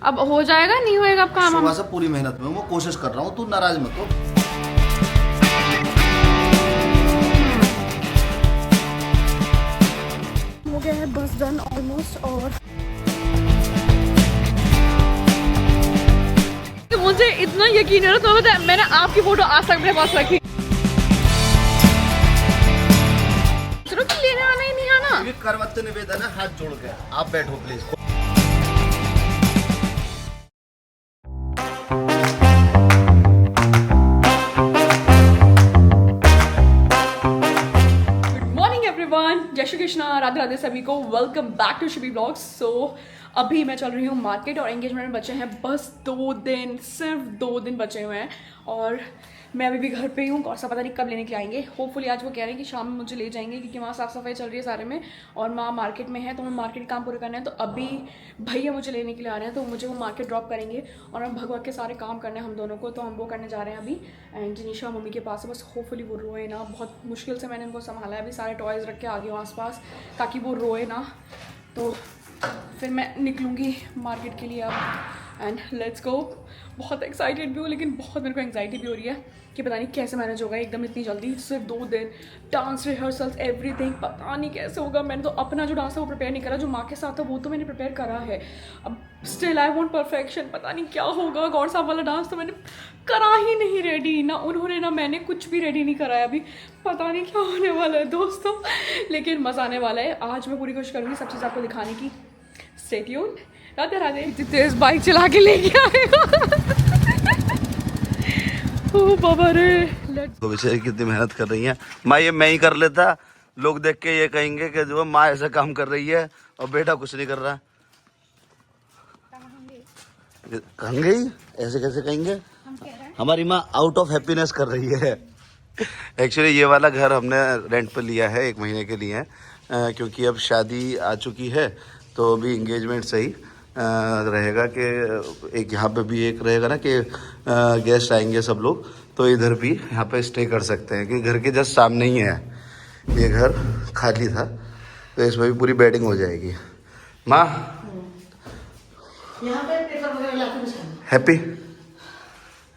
अब हो जाएगा नहीं होएगा अब काम? सुबह से पूरी मेहनत में वो कोशिश कर रहा हूँ, तू नाराज मत हो। हो गया है बस डन ऑलमोस्ट। और मुझे इतना यकीन है तो मैंने आपकी फोटो आज तक मेरे पास रखी। चलो कि लेने आना ही नहीं आना। ये करवत्ते निवेदन है, हाथ जोड़ के आप बैठो प्लीज। जय श्री कृष्णा, राधे राधे सभी को। Welcome back to Shibi blogs. So अभी मैं चल रही हूँ मार्केट और एंगेजमेंट में बचे हैं बस 2 दिन, सिर्फ 2 दिन बचे हुए हैं और मैं अभी भी घर पे ही हूँ। और सब पता नहीं कब लेने के लिए आएंगे। होपफुली आज वो कह रहे हैं कि शाम में मुझे ले जाएंगे क्योंकि वहाँ साफ़ सफाई चल रही है सारे में और माँ मार्केट में है तो मैं मार्केट काम पूरे करना है। तो अभी भैया मुझे लेने के लिए आ रहे हैं तो मुझे वो मार्केट ड्रॉप करेंगे और हम भगवा के सारे काम करने हैं हम दोनों को। तो हम वो करने जा रहे हैं अभी। एंड जिनिशा मम्मी के पास है, बस होपफुली वो रोए ना। बहुत मुश्किल से मैंने उनको संभाला है। अभी सारे टॉयज़ रख के आ गए हूँ आसपास ताकि वो रोए ना। तो फिर मैं निकलूँगी मार्केट के लिए अब। And let's go. बहुत एक्साइटेड भी हूँ लेकिन बहुत मेरे को एंग्जाइटी भी हो रही है कि पता नहीं कैसे मैनेज होगा एकदम इतनी जल्दी। सिर्फ 2 दिन, डांस रिहर्सल्स, एवरीथिंग, पता नहीं कैसे होगा। मैंने तो अपना जो डांस है वो प्रिपेयर नहीं करा, जो माँ के साथ था वो तो मैंने प्रिपेयर करा है। अब स्टिल आई वांट परफेक्शन। पता नहीं क्या होगा। गौर साहब वाला डांस तो मैंने करा ही नहीं रेडी, ना उन्होंने ना मैंने कुछ भी रेडी नहीं कराया अभी। पता नहीं क्या होने वाला है दोस्तों, लेकिन मज़ा आने वाला है। आज मैं पूरी कोशिश करूँगी सब चीज़ आपको दिखाने की। Stay tuned. राधे राधे। तेज बाइक चला के लेके आएगा। ओ बाबा रे। तो बेचारी कितनी मेहनत कर रही है। माँ ये मैं ही कर लेता, लोग देख के ये कहेंगे कि जो माँ ऐसा काम कर रही है और बेटा कुछ नहीं कर रहा। कहेंगे ही ऐसे कैसे कहेंगे? हमारी माँ आउट ऑफ हैप्पीनेस कर रही है। एक्चुअली ये वाला घर हमने रेंट पर लिया है 1 महीने के लिए क्योंकि अब शादी आ चुकी है तो अभी इंगेजमेंट सही रहेगा कि एक यहाँ पे भी एक रहेगा ना कि गेस्ट आएंगे सब लोग तो इधर भी यहाँ पे स्टे कर सकते हैं कि घर के जस्ट सामने ही है। ये घर खाली था तो इसमें भी पूरी बेडिंग हो जाएगी। माँ यहाँ पे पेपर वगैरह लाके बिछाना। हैप्पी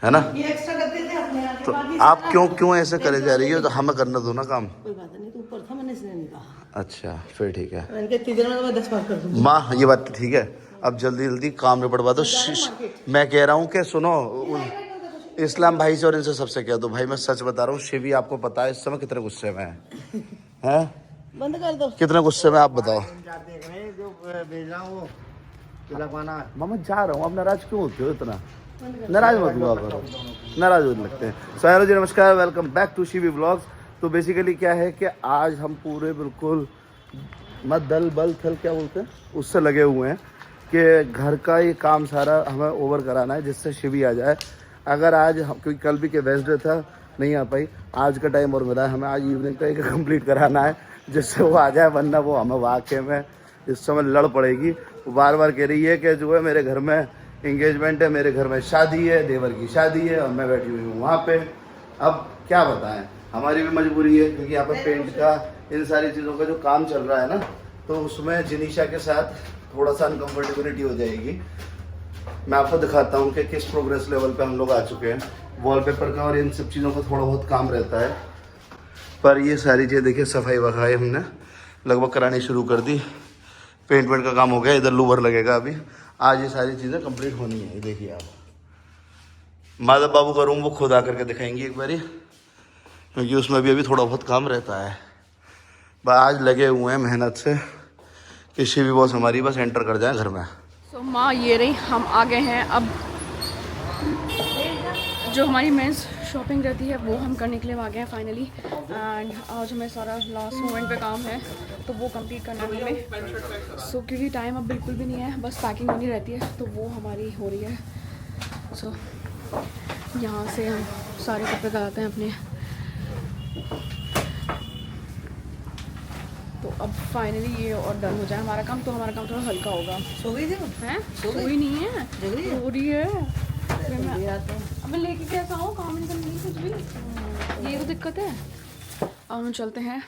है ना? ये एक्स्ट्रा करते थे अपने यहाँ के तो बाकी आप सारा क्यों ऐसे करे जा रही हो? तो हमें करना दो ना काम। कोई बात नहीं, तो ऊपर था मैंने इसलिए नहीं कहा। अच्छा फिर ठीक है। मैंने कहा इतनी देर में तो मैं 10 बार कर दूंगी। माँ ये बात तो ठीक है, अब जल्दी जल्दी काम निपटवा दो। मैं कह रहा हूँ कि सुनो इस्लाम भाई से और इनसे सबसे कह दो। भाई मैं सच बता रहा हूँ, शिवी आपको पता है इस समय कितने गुस्से में है? हैं? बंद कर दो। कितने गुस्से में आप बताओ। जो भेज रहा हूँ वो तिलक वाला। मामा जा रहा हूँ, आप नाराज क्यों होते हो इतना? नाराज मत हुआ करो, नाराज होने लगते हैं। सो हेलो जी, नमस्कार, welcome back to Shivi blogs. तो बेसिकली क्या है कि आज हम पूरे बिल्कुल मत दल बल थल क्या बोलते हैं उससे लगे हुए हैं कि घर का ये काम सारा हमें ओवर कराना है जिससे शिवी आ जाए। अगर आज क्योंकि कल भी के वेडनेसडे था नहीं आ पाई, आज का टाइम और मिला है हमें। आज इवनिंग तक कंप्लीट कराना है जिससे वो आ जाए, वरना वो हमें वाकई में इस समय लड़ पड़ेगी। वो बार बार कह रही है कि जो है मेरे घर में इंगेजमेंट है, मेरे घर में शादी है, देवर की शादी है और मैं बैठी हुई हूँ वहाँ पे। अब क्या बताएं, हमारी भी मजबूरी है क्योंकि यहाँ पर पेंट का इन सारी चीज़ों का जो काम चल रहा है ना, तो उसमें जिनिशा के साथ थोड़ा सा अनकम्फर्टेबिलिटी हो जाएगी। मैं आपको दिखाता हूँ कि किस प्रोग्रेस लेवल पे हम लोग आ चुके हैं। वॉलपेपर का और इन सब चीज़ों का थोड़ा बहुत काम रहता है, पर ये सारी चीज़ें देखिए, सफाई वफाई हमने लगभग करानी शुरू कर दी। पेंट वेंट का काम हो गया, इधर लूवर लगेगा अभी। आज ये सारी चीज़ें कंप्लीट होनी है। देखिए आप, माधव बाबू का रूम वो खुद आकर के दिखाएंगी एक बारी, क्योंकि उसमें भी अभी थोड़ा बहुत काम रहता है। बस आज लगे हुए हैं मेहनत से कि शिवी बॉस हमारी बस एंटर कर जाए घर में। सो माँ ये रही, हम आ गए हैं। अब जो हमारी मेंस शॉपिंग रहती है वो हम करने के लिए आ गए हैं फाइनली। एंड आज हमें सारा लास्ट मोमेंट पे काम है तो वो कंप्लीट करना है हमें। सो क्योंकि टाइम अब बिल्कुल भी नहीं है, बस पैकिंग होनी रहती है तो वो हमारी हो रही है। सो यहाँ से हम सारे कपड़े लगाते हैं अपने। तो अब फाइनली ये और डन हो जाए हमारा काम, तो हमारा काम थोड़ा हल्का होगा। सो गई थी वो? हैं? सो गई? कोई नहीं है, जग रही है? हो रही है। जल्दी आते हैं। अब मैं लेके कैसा हूँ, काम नहीं करनी कुछ भी, ये तो दिक्कत है। अब हम चलते हैं।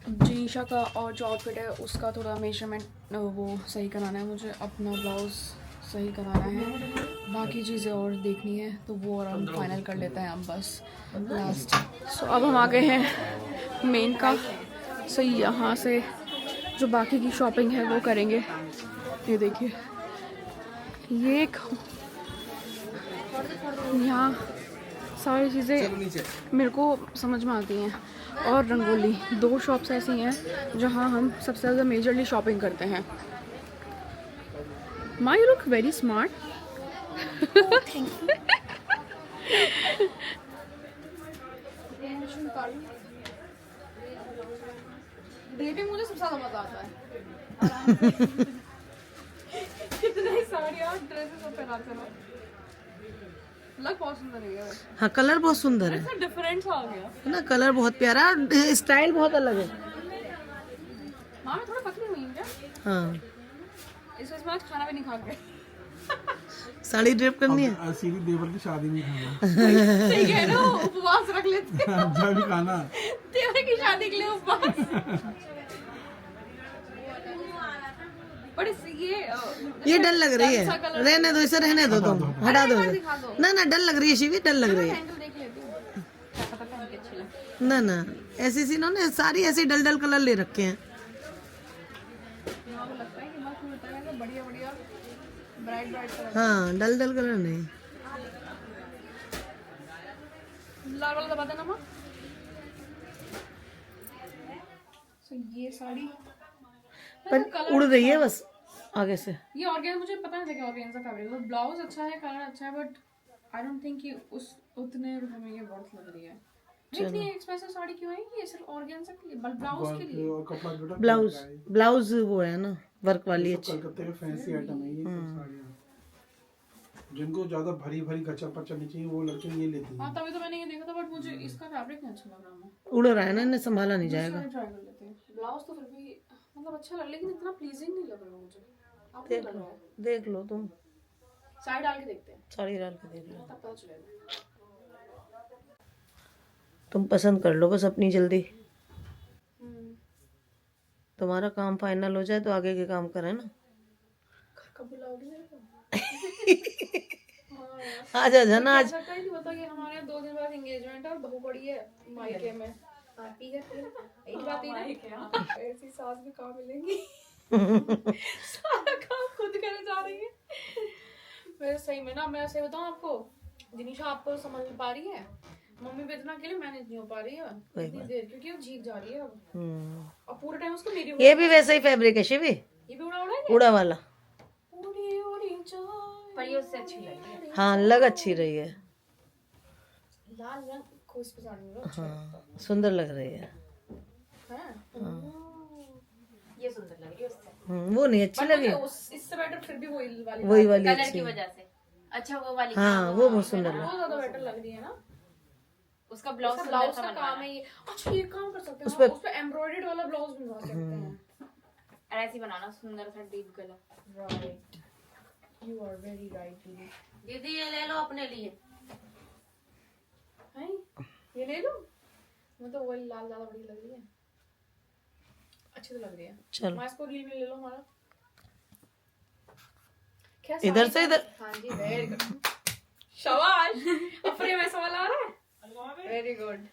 जिनिशा का और जो आउटफिट है उसका थोड़ा मेजरमेंट वो सही कराना है मुझे। अपना ब्लाउज सही कराना है, बाकी चीज़ें और देखनी है तो वो और हम फाइनल कर लेते हैं हम बस लास्ट। सो अब हम आ गए हैं मेन का। सो यहाँ से जो बाकी की शॉपिंग है वो करेंगे। ये देखिए, ये एक यहाँ सारी चीज़ें मेरे को समझ में आती हैं। और रंगोली, 2 शॉप्स ऐसी हैं जहाँ हम सबसे ज़्यादा मेजरली शॉपिंग करते हैं। माँ, you look very smart. Dating मुझे सबसे ज़्यादा मज़ा आता है। कितने साड़ियाँ ड्रेसेस और पहनाते हैं, लग बहुत सुंदर है। हाँ, कलर बहुत सुंदर है ऐसा डिफरेंस आ गया ना, कलर बहुत प्यारा और स्टाइल बहुत अलग है। माँ मैं थोड़ा पतली हुई हूँ क्या? हाँ, इस वजह से आज खाना भी नहीं खा के साड़ी ड्रेप करनी है। सीधी देवर की शादी में खाना सही कह रहे हो, उपवास रख लेते हैं। जब भी खाना तेरे की शादी के लिए उपवास। बट ये डल लग रही है, रहने दो इसे, रहने दो तुम, हटा दो इसे। ना ना, डल लग रही है शिवी, डल लग रही है। देख लेती हूँ, क्या पता पहन के अच्छी लगे। ना ना, ऐसी सी इन्होंने सारी ऐसी डल डल कलर ले रखे हैं। यहाँ को लगता है कि मस्त मिलता है, बढ़िया बढ़िया ब्राइट ब्राइट कलर। हाँ, डल डल कलर नहीं। लाल वाला दबा देना माँ। So, ये साड़ी पर उड़ रही है बस आगे से। ये ऑर्गेन्जा, मुझे पता नहीं था कि ऑर्गेन्जा फैब्रिक है। ब्लाउज अच्छा है, कलर अच्छा है, बट आई डोंट थिंक कि उस उतने रुपए में ये वर्थ लग रही है। इतनी एक्सपेंसिव साड़ी क्यों है ये? सिर्फ ऑर्गेन्जा के लिए, ब्लाउज के लिए। और कपड़ा बेटा ब्लाउज ब्लाउज वो है ना, वर्क वाली अच्छी। कलकत्ते के फैंसी आइटम है ये सब साड़ियाँ। जिनको ज्यादा भरी भरी गचा पचा नहीं चाहिए वो लड़के ये लेती हैं। हाँ, तभी तो मैंने ये देखा था, बट मुझे इसका फैब्रिक नहीं अच्छा लग रहा है। उड़ रहा है ना, इन्हें संभाला नहीं जाएगा। ट्राई कर लेते हैं। ब्लाउज तो फिर भी मतलब अच्छा लग, लेकिन इतना प्लीजिंग नहीं लग रहा मुझे। आपको देख लग लो, रहा है? देख लो तुम, साड़ी डाल के देखते हैं, साड़ी डाल के देख लो, तब पता चलेगा। तुम पसंद कर लो बस अपनी जल्दी। हम्म, तुम्हारा काम फाइनल हो जाए तो आगे के काम करें ना। कब बुलाओगे मेरे को? आ जा जाना आज। ऐसा कहीं नहीं होता कि हमारे यहाँ 2 दिन बाद एंगेजमेंट है और बहू पड़ी है मायके में। हैप्पी है फिर एक बात ही ना, ऐसी सास भी कहाँ मिलेंगी। सारा काम खुद करने जा रही है। वैसे सही में ना, मैं सही बताऊँ आपको, जिनिशा आपको समझ में पा रही है, मम्मी पे इतना अकेले मैनेज नहीं हो पा रही है इतनी देर, क्योंकि वो झीक जा रही है अब। और पूरे टाइम उसको मेरी ये भी वैसा ही फैब्रिक है शिवी, ये भी उड़ा उड़ा है। उड़ा वाला। उड़ी उड़ी जाए, पर ये उससे अच्छी लगी है। हाँ, लग अच्छी रही है। लाल रंग खुश पे साड़ी में हाँ, सुंदर लग रही है। ये सुंदर लग रही है उससे। वो नहीं अच्छी लगी, इससे बेटर फिर भी वही वाली कलर अच्छी की है। वजह से। अच्छा, वो वाली। हाँ, वो बहुत सुंदर लगी। वो ज्यादा बेटर लग रही है ना। उसका ब्लाउज का काम है ये। अच्छा, ये काम कर सकते हैं, उस पे एम्ब्रॉयडर्ड वाला ब्लाउज बनवा सकते हैं। ऐसे बनाना सुंदर सा डीप गला। Right, you are very right दीदी। ये ले लो अपने लिए। हैं, ये ले लो। मुझे तो वही लाल ज्यादा बड़ी लग रही है, अच्छी तो लग रही है। चलो मैं इसको ग्रीन में ले लो हमारा। क्या इधर से इधर। हाँ जी, वेरी गुड, शाबाश। अपने में सवाल आ रहा है, वेरी गुड।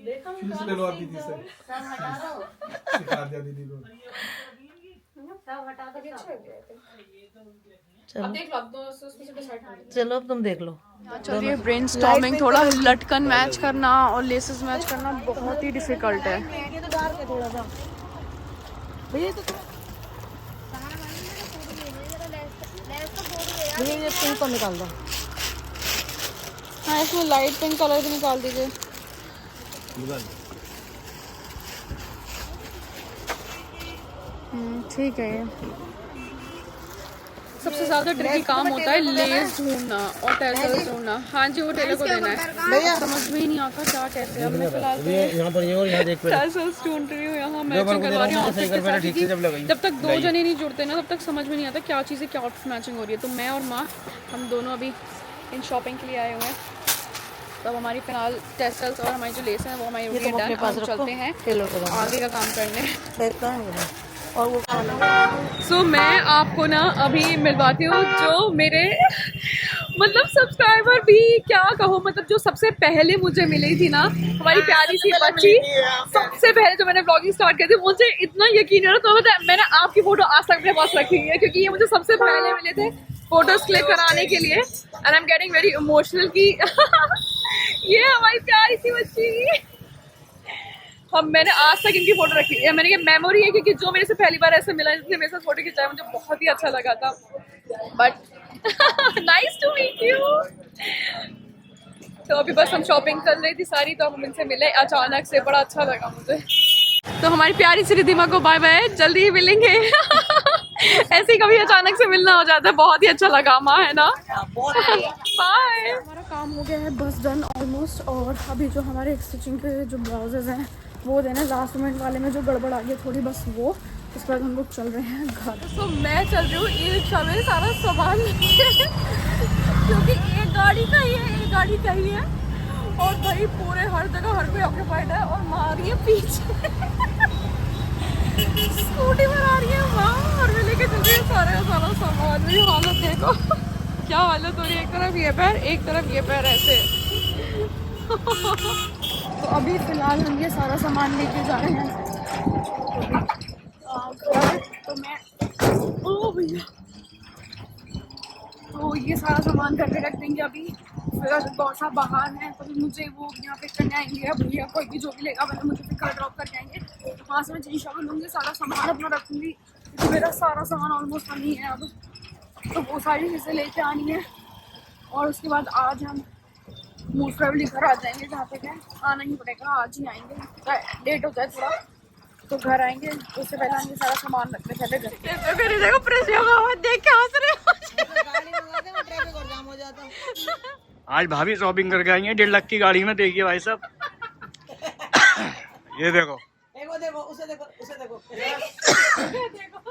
देखा फीस ले लो आप दीदी से, सब हटा दो, सिखा दिया दीदी को। सब हटा दो। अच्छा है क्या? चलो अब देख लो, अब तो उसमें से डिसाइड कर लेते चलो, अब तुम देख लो। हैं। चलिए, ब्रेनस्टॉर्मिंग, थोड़ा लटकन मैच करना और लेसेस मैच करना बहुत ही डिफिकल्ट है। ये तो डाल के थोड़ा सा भैया, तो भैया ये पिंक को निकाल दो। हाँ, इसमें लाइट पिंक कलर भी निकाल दीजिए। ठीक है। ये सबसे ज्यादा ट्रिकी काम होता है लेस ढूंढना और टेसल्स ढूंढना। हाँ जी, वो टेलर को देना है भैया, समझ में ही नहीं आता क्या कैसे। अब मैं फिलहाल यहाँ पर ये और यहाँ देख टेसल्स ढूंढ रही हूँ, यहाँ मैचिंग करवा रही हूँ outfit के साथ, क्योंकि जब तक 2 जने नहीं जुड़ते ना तब तक समझ में नहीं आता क्या चीज़ें क्या आउटफिट मैचिंग हो रही है। तो मैं और माँ, हम दोनों अभी इन शॉपिंग के लिए आए हुए हैं। तो अब हमारी फिलहाल टेसल्स और हमारी जो लेस हैं वो हमारी हो गई है डन। अब चलते हैं टेलर को आगे का काम करने। और वो सो मैं आपको ना अभी मिलवाती हूँ जो मेरे मतलब सब्सक्राइबर भी क्या कहो, मतलब जो सबसे पहले मुझे मिली थी ना, हमारी प्यारी सी बच्ची, सबसे पहले जो मैंने ब्लॉगिंग स्टार्ट की थी, मुझे इतना यकीन है ना, तो मैंने आपकी फोटो आज तक अपने पास रखी है क्योंकि ये मुझे सबसे पहले मिले थे फोटोज क्लिक कराने के लिए। And I am getting very emotional की ये हमारी प्यारी सी बच्ची, हम मैंने आज तक इनकी फोटो रखी है। मैंने ये मेमोरी है क्योंकि जो मेरे से पहली बार ऐसे मिला जिसने मेरे साथ फोटो खिंचाया मुझे बहुत ही अच्छा लगा था। But nice to meet you. तो अभी बस हम शॉपिंग कर रही थी सारी, तो हम इनसे मिले अचानक से, बड़ा अच्छा लगा मुझे। तो हमारी प्यारी सी रिधिमा को बाय बाय, जल्दी ही मिलेंगे। ऐसे ही कभी अचानक से मिलना हो जाता है, बहुत ही अच्छा लगा माँ, है ना। बाय। हमारा काम हो गया है बस डन ऑलमोस्ट, और अभी जो हमारे स्टिचिंग के जो ब्लाउजेज हैं वो देने लास्ट मिनट वाले में जो गड़बड़ आ गई थोड़ी, बस वो, उसके बाद हम लोग चल रहे हैं घर। तो मैं चल रही हूँ ई रिक्शा में सारा सामान क्योंकि एक गाड़ी का ही है, एक गाड़ी का ही है, और भाई पूरे हर जगह हर कोई ऑक्यूपाइड है, और माँ आ रही है पीछे स्कूटी पर आ रही है माँ, और मैं लेके चल रही हूँ सारा सामान। मेरी हालत देखो क्या हालत हो रही है, एक तरफ ये पैर एक तरफ ये पैर ऐसे। तो अभी फिलहाल हम ये सारा सामान लेके जा रहे हैं तो मैं ओ भैया, तो ये सारा सामान घर पे रख देंगे अभी। फिर बहुत सा बाहर है तो मुझे वो यहाँ पे करने आएंगे, भैया कोई भी जो भी लेगा मैंने मुझे फिर ड्रॉप करके आएंगे। तो वहाँ से मैं जिनिशा को लूँगी, सारा सामान अपना रखूँगी क्योंकि मेरा सारा सामान ऑलमोस्ट नहीं है अब, तो वो सारी चीज़ें लेके आनी है। और उसके बाद आज हम मोस्ट प्रोबेबली घर आ जाएंगे, जहाँ पे क्या आना ही पड़ेगा, आज ही आएंगे, लेट हो जाए थोड़ा तो घर आएंगे। तो उससे पहले हम ये सारा सामान रखते पहले घर के। मेरे देखो प्रेस होगा, देख के हंस रहे आज भाभी शॉपिंग करके आई है 1.5 लाख की गाड़ी में, देखिए भाई साहब। ये देखो, देखो उसे देखो उसे देखो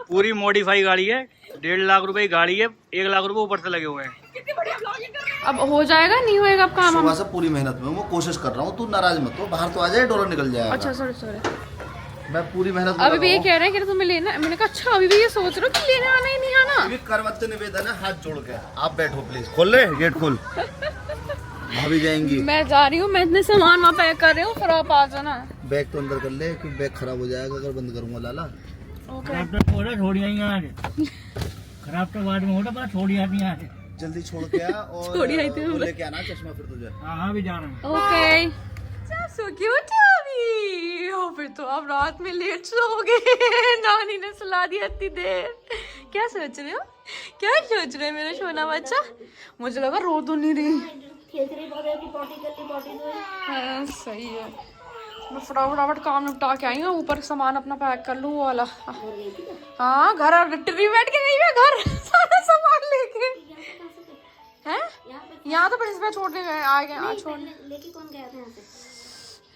पूरी मॉडिफाई गाड़ी है, 1.5 लाख रुपए की गाड़ी है, 1 लाख रुपए ऊपर से लगे हुए हैं। अब हो जाएगा नहीं होएगा अब काम? सुबह से पूरी मेहनत में, मैं कोशिश कर रहा हूँ, तू नाराज मत हो, बाहर तो आ जाए, डोरा निकल जाएगा। अच्छा सॉरी मैं पूरी मेहनत अभी भी ये कह रहे हैं कि तुम्हें लेना है। मैंने कहा अच्छा अभी भी ये सोच रहे हो कि लेने आना ही नहीं आना। करवत्ते निवेदन है, हाथ जोड़ के आप बैठो प्लीज, खोल ले गेट खोल, भाभी जाएंगी। मैं जा रही हूँ, मैं इतने सामान वहाँ पैक कर रही हूँ, फिर आप आ जाना। बैग तो अंदर कर ले कि बैग खराब हो जाएगा अगर बंद करूंगा लाला। खराब तो बाद में होता, बस छोड़ी आती है, जल्दी छोड़ के आ और छोड़ी आई थी वो लेके आना चश्मा फिर तुझे। हाँ भी जा रहा हूँ। ओके सो क्यूट अभी। ओ फिर तो आप रात में लेट सोओगे। नानी ने सुला दिया इतनी देर। क्या सोच रहे हो, क्या सोच रहे हो मेरा सोना बच्चा? मुझे लगा रो तो नहीं रही। हाँ सही है, मैं फटाफट काम निपटा के आई हूँ, ऊपर सामान अपना पैक कर लूँ वाला। हाँ घर टिर्री बैठ के गई है घर सारा सामान लेके। हैं यहाँ तो प्रिंसिपल छोड़ने गए, आ गए आज छोड़ने। लेके कौन गया था यहाँ से?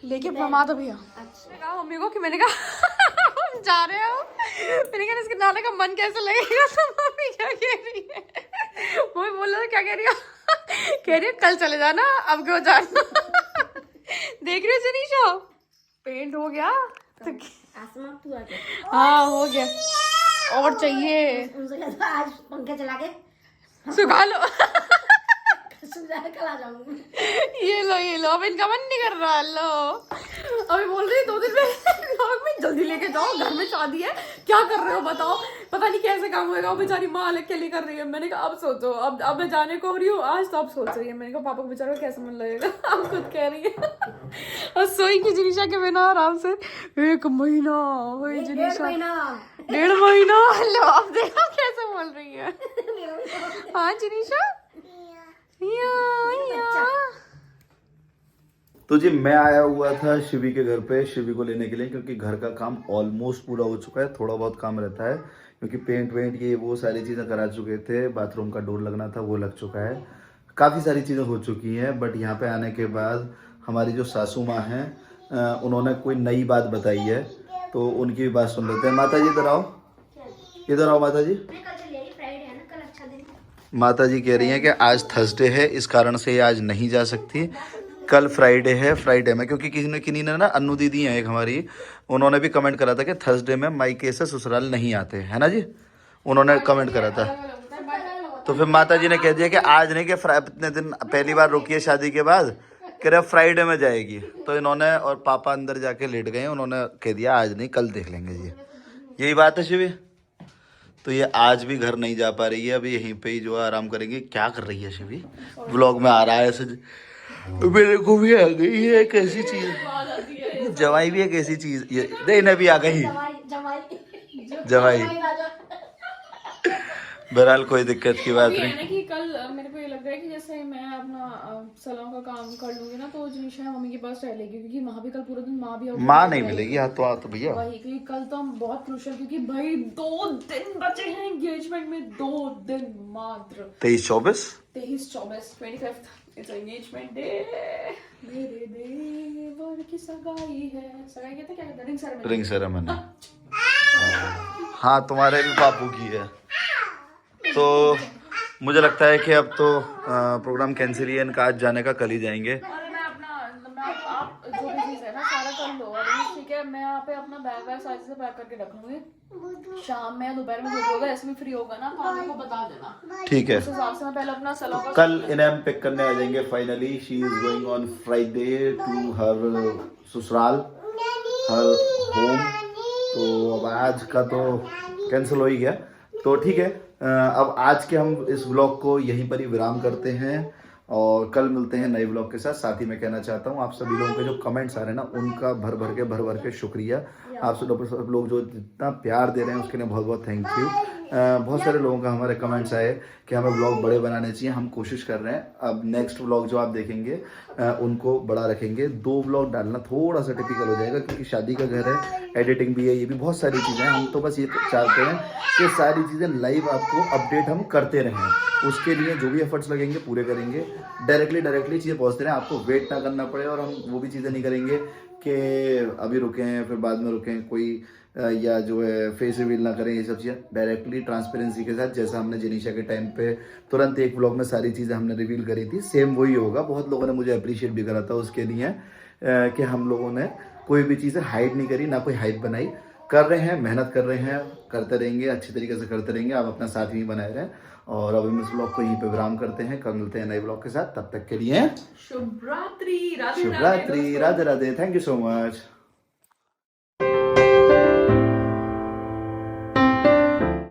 लेके माँ तो भैया। मैंने कहा मम्मी को कि मैंने कहा हम जा रहे हो, मैंने कहा इसके नाना का मन कैसे लगेगा, तो मम्मी क्या कह रही है, मम्मी बोल रहा था क्या कह रही है, कह रही है कल चले जाना अब क्यों जाना। देख रही हो जनीशा पेंट हो गया तो आसमान तू आ गया। हाँ हो गया, और चाहिए उनसे कहता आज पंखे चला के सुखा लो। कल आ जाऊंगी। ये लो अब इनका मन नहीं कर रहा। लो अभी बोल रही 2 दिन में जल्दी लेके जाओ, घर में शादी है, क्या कर रहे हो बताओ, पता नहीं कैसे काम होएगा। बेचारी माँ अलग के लिए कर रही है। मैंने कहा अब सोचो, अब मैं जाने को हो रही हूँ आज, तो अब सोच रही है। मैंने कहा पापा को बेचारा कैसे मन लगेगा। अब खुद कह रही है और सोई की जिनिशा के बिना आराम से 1 महीना हुई जिनिशा, 1.5 महीना। लो अब देखो कैसे बोल रही है। हाँ जिनिशा तो जी मैं आया हुआ था शिवी के घर पे, शिवी को लेने के लिए, क्योंकि घर का काम ऑलमोस्ट पूरा हो चुका है। थोड़ा बहुत काम रहता है क्योंकि पेंट वेंट ये वो सारी चीज़ें करा चुके थे, बाथरूम का डोर लगना था वो लग चुका है, काफ़ी सारी चीज़ें हो चुकी हैं। बट यहाँ पे आने के बाद हमारी जो सासू माँ हैं उन्होंने कोई नई बात बताई है, तो उनकी भी बात सुन लेते हैं। माता जी इधर आओ, इधर आओ माता जी। माता जी कह रही हैं कि आज थर्सडे है, इस कारण से ये आज नहीं जा सकती, कल फ्राइडे है, फ्राइडे में क्योंकि किन्हीं ने ना अन्नू दीदी है एक हमारी, उन्होंने भी कमेंट करा था कि थर्सडे में मायके से ससुराल नहीं आते, है ना जी, उन्होंने कमेंट करा था। तो फिर माता जी ने कह दिया कि आज नहीं, कि इतने दिन पहली बार रुकी है शादी के बाद, कह रहे फ्राइडे में जाएगी। तो इन्होंने और पापा अंदर जाके लेट गए, उन्होंने कह दिया आज नहीं कल देख लेंगे जी, यही बात है शिवी। तो ये आज भी घर नहीं जा पा रही है, अभी यहीं पे ही जो है आराम करेंगे। क्या कर रही है शिवी, व्लॉग में आ रहा है ऐसे, मेरे को भी आ गई है एक ऐसी चीज, जवाई भी एक ऐसी चीज, ये देना भी आ गई जवाई। बहरहाल कोई दिक्कत की बात ये है नहीं। ना कि कल मेरे को ये लग रहा है कि जैसे मैं अपना सलों का काम कर लूंगी ना, तो जिनिशा मम्मी के पास रह लेगी, क्योंकि वहाँ भी कल पूरा दिन माँ भी माँ नहीं मिलेगी, हाँ तो भैया वही, क्योंकि कल तो हम बहुत क्रूशल, क्योंकि भाई 2 दिन बचे हैं एंगेजमेंट में, 2 दिन मात्र, 23-24 23-24 25th इट्स एंगेजमेंट डे। मेरे देवर की सगाई है, सगाई कहते क्या कहते हैं, रिंग सेरेमनी। हाँ तुम्हारे भी पापू की है। तो मुझे लगता है कि अब तो प्रोग्राम कैंसिल ही है इनका, आज जाने का कल ही जाएंगे। अरे मैं आप जो भी चीज़ है ना सारा कर लो, अरे ठीक है, मैं यहाँ पे अपना बैग वैग सारी से पैक करके रख लूंगी, शाम में या दोपहर में जो होगा, ऐसे भी फ्री होगा ना तो आप मेरे को बता देना, ठीक है। उस हिसाब से मैं पहले अपना सलों का कल इन्हें हम पिक करने आ जाएंगे finally. She is going on Friday to her ससुराल, हर होम। तो अब आज का तो कैंसिल हो ही गया, तो ठीक है। अब आज के हम इस व्लॉग को यहीं पर ही विराम करते हैं और कल मिलते हैं नए व्लॉग के साथ। साथ ही मैं कहना चाहता हूँ आप सभी लोगों के जो कमेंट्स आ रहे हैं ना, उनका भर भर के शुक्रिया। आप सब लोग जो जितना प्यार दे रहे हैं उसके लिए बहुत बहुत थैंक यू। बहुत सारे लोगों का हमारे कमेंट्स आए कि हमें व्लॉग बड़े बनाने चाहिए, हम कोशिश कर रहे हैं। अब नेक्स्ट व्लॉग जो आप देखेंगे उनको बड़ा रखेंगे। 2 व्लॉग डालना थोड़ा सा टिपिकल हो जाएगा क्योंकि शादी का घर है, एडिटिंग भी है, ये भी बहुत सारी चीज़ें हैं। हम तो बस ये चाहते हैं कि सारी चीज़ें लाइव आपको अपडेट हम करते रहें। उसके लिए जो भी एफर्ट्स लगेंगे पूरे करेंगे, डायरेक्टली चीज़ें पहुँचते रहें, आपको वेट ना करना पड़े। और हम वो भी चीज़ें नहीं करेंगे कि अभी रुकें फिर बाद में रुकें, कोई या जो है फेस रिवील ना करें। ये सब चीज़ें डायरेक्टली ट्रांसपेरेंसी के साथ, जैसा हमने जेनिशा के टाइम पे तुरंत एक व्लॉग में सारी चीज़ें हमने रिवील करी थी, सेम वही होगा। बहुत लोगों ने मुझे अप्रिशिएट भी करा था उसके लिए कि हम लोगों ने कोई भी चीज़ें हाइड नहीं करी, ना कोई हाइड बनाई। कर रहे हैं, मेहनत कर रहे हैं, करते रहेंगे, अच्छी तरीके से करते रहेंगे। आप अपना साथ ही बनाए रहें। और अब हम इस ब्लॉग को यहीं पे विराम करते हैं, कल मिलते हैं नए ब्लॉग के साथ। तब तक के लिए शुभ रात्रि, Radhe Radhe, thank you so much.